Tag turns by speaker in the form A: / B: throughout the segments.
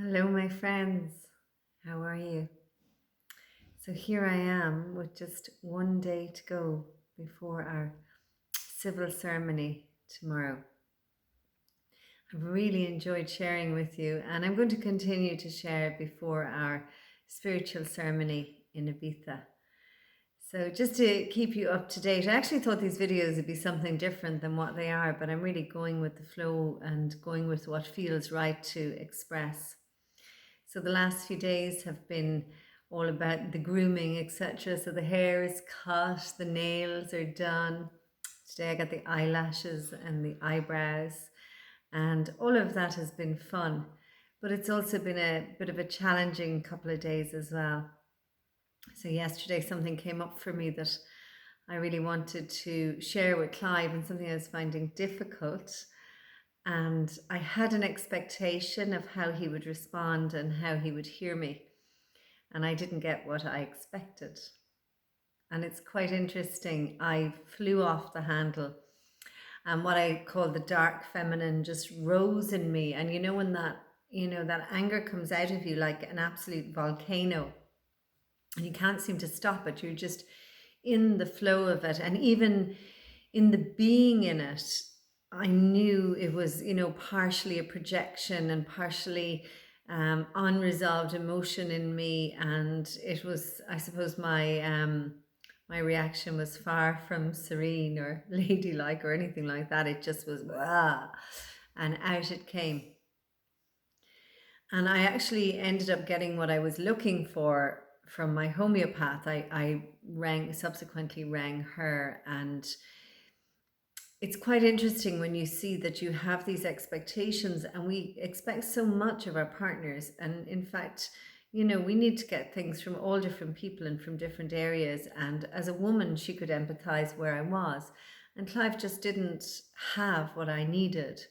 A: Hello, my friends. How are you? So here I am with just one day to go before our civil ceremony tomorrow. I've really enjoyed sharing with you, and I'm going to continue to share before our spiritual ceremony in Ibiza. So, just to keep you up to date, I actually thought these videos would be something different than what they are, but I'm really going with the flow and going with what feels right to express. So the last few days have been all about the grooming, etc. So the hair is cut, the nails are done. Today I got the eyelashes and the eyebrows, and all of that has been fun. But it's also been a bit of a challenging couple of days as well. So yesterday something came up for me that I really wanted to share with Clive, and something I was finding difficult. And I had an expectation of how he would respond and how he would hear me. And I didn't get what I expected. And it's quite interesting. I flew off the handle, and what I call the dark feminine just rose in me. And when that anger comes out of you like an absolute volcano, and you can't seem to stop it. You're just in the flow of it. And even in the being in it, I knew it was, partially a projection and partially unresolved emotion in me. And it was, I suppose, my reaction was far from serene or ladylike or anything like that. It just was, "Wah," and out it came. And I actually ended up getting what I was looking for from my homeopath. I subsequently rang her, and it's quite interesting when you see that you have these expectations, and we expect so much of our partners. And in fact, we need to get things from all different people and from different areas. And as a woman, she could empathize where I was. And Clive just didn't have what I needed.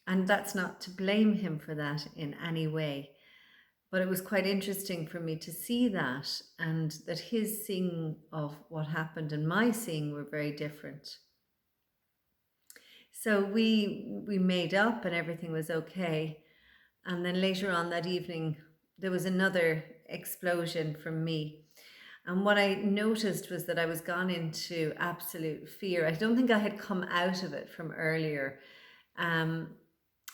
A: And that's not to blame him for that in any way. But it was quite interesting for me to see that, and that his seeing of what happened and my seeing were very different. So we made up and everything was okay. And then later on that evening, there was another explosion from me. And what I noticed was that I was gone into absolute fear. I don't think I had come out of it from earlier. Um,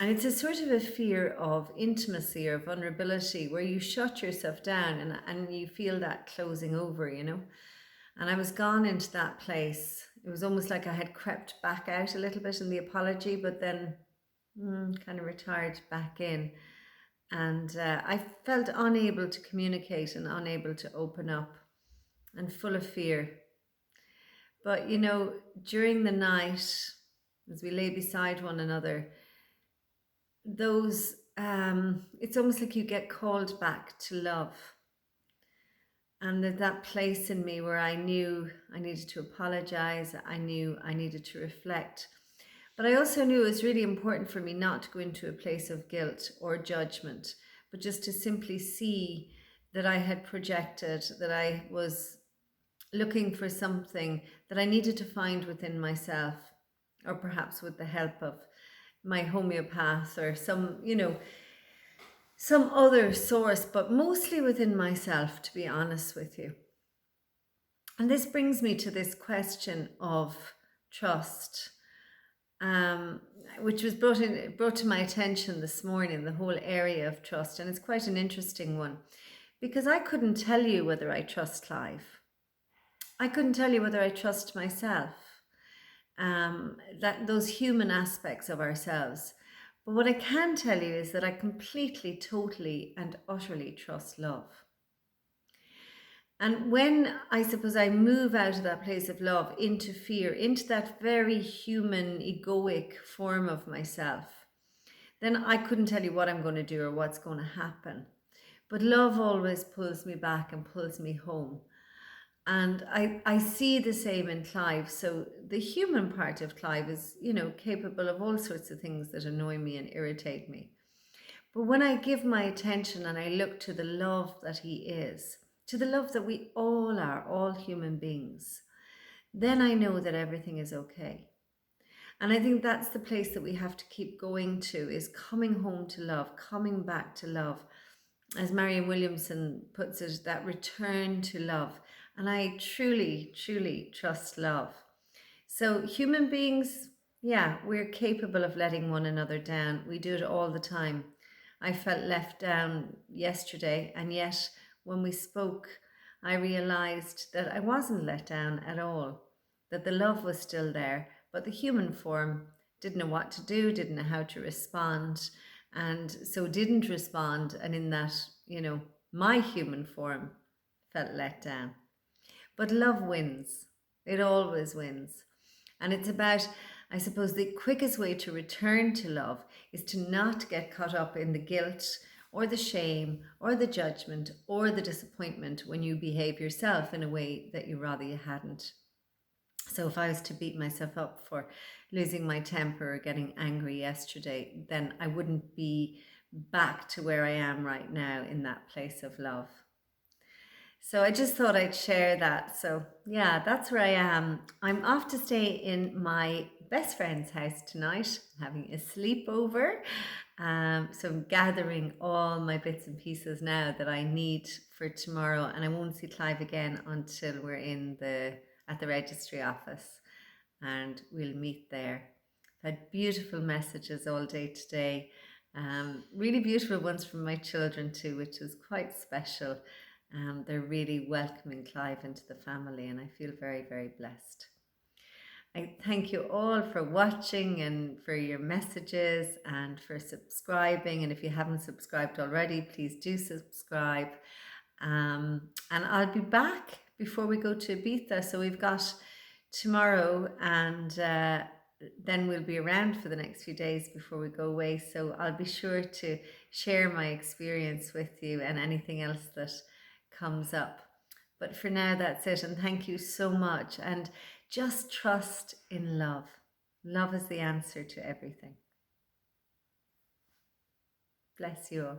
A: and it's a sort of a fear of intimacy or vulnerability where you shut yourself down, and you feel that closing over. And I was gone into that place. It was almost like I had crept back out a little bit in the apology, but then kind of retired back in. And I felt unable to communicate and unable to open up and full of fear. But, during the night, as we lay beside one another, it's almost like you get called back to love. And that place in me where I knew I needed to apologize, I knew I needed to reflect. But I also knew it was really important for me not to go into a place of guilt or judgment, but just to simply see that I had projected, that I was looking for something that I needed to find within myself, or perhaps with the help of my homeopath or some other source, but mostly within myself, to be honest with you. And this brings me to this question of trust, which was brought to my attention this morning, the whole area of trust. And it's quite an interesting one, because I couldn't tell you whether I trust Clive. I couldn't tell you whether I trust myself, that those human aspects of ourselves. But what I can tell you is that I completely, totally, and utterly trust love. And when I suppose I move out of that place of love into fear, into that very human, egoic form of myself, then I couldn't tell you what I'm going to do or what's going to happen. But love always pulls me back and pulls me home. And I see the same in Clive. So the human part of Clive is, capable of all sorts of things that annoy me and irritate me. But when I give my attention and I look to the love that he is, to the love that we all are, all human beings, then I know that everything is okay. And I think that's the place that we have to keep going to, is coming home to love, coming back to love. As Marianne Williamson puts it, that return to love. And I truly, truly trust love. So, human beings, yeah, we're capable of letting one another down. We do it all the time. I felt left down yesterday, and yet when we spoke, I realized that I wasn't let down at all, that the love was still there, but the human form didn't know what to do, didn't know how to respond, and so didn't respond. And in that, my human form felt let down. But love wins, it always wins. And it's about, I suppose, the quickest way to return to love is to not get caught up in the guilt or the shame or the judgment or the disappointment when you behave yourself in a way that you rather you hadn't. So if I was to beat myself up for losing my temper or getting angry yesterday, then I wouldn't be back to where I am right now in that place of love. So I just thought I'd share that. So yeah, that's where I am. I'm off to stay in my best friend's house tonight, having a sleepover. So I'm gathering all my bits and pieces now that I need for tomorrow, and I won't see Clive again until we're at the registry office, and we'll meet there. I've had beautiful messages all day today. Really beautiful ones from my children too, which is quite special. They're really welcoming Clive into the family, and I feel very, very blessed. I thank you all for watching and for your messages and for subscribing. And if you haven't subscribed already, please do subscribe. And I'll be back before we go to Ibiza. So we've got tomorrow, and then we'll be around for the next few days before we go away. So I'll be sure to share my experience with you and anything else that comes up. But for now, that's it. And thank you so much. And just trust in love. Love is the answer to everything. Bless you all.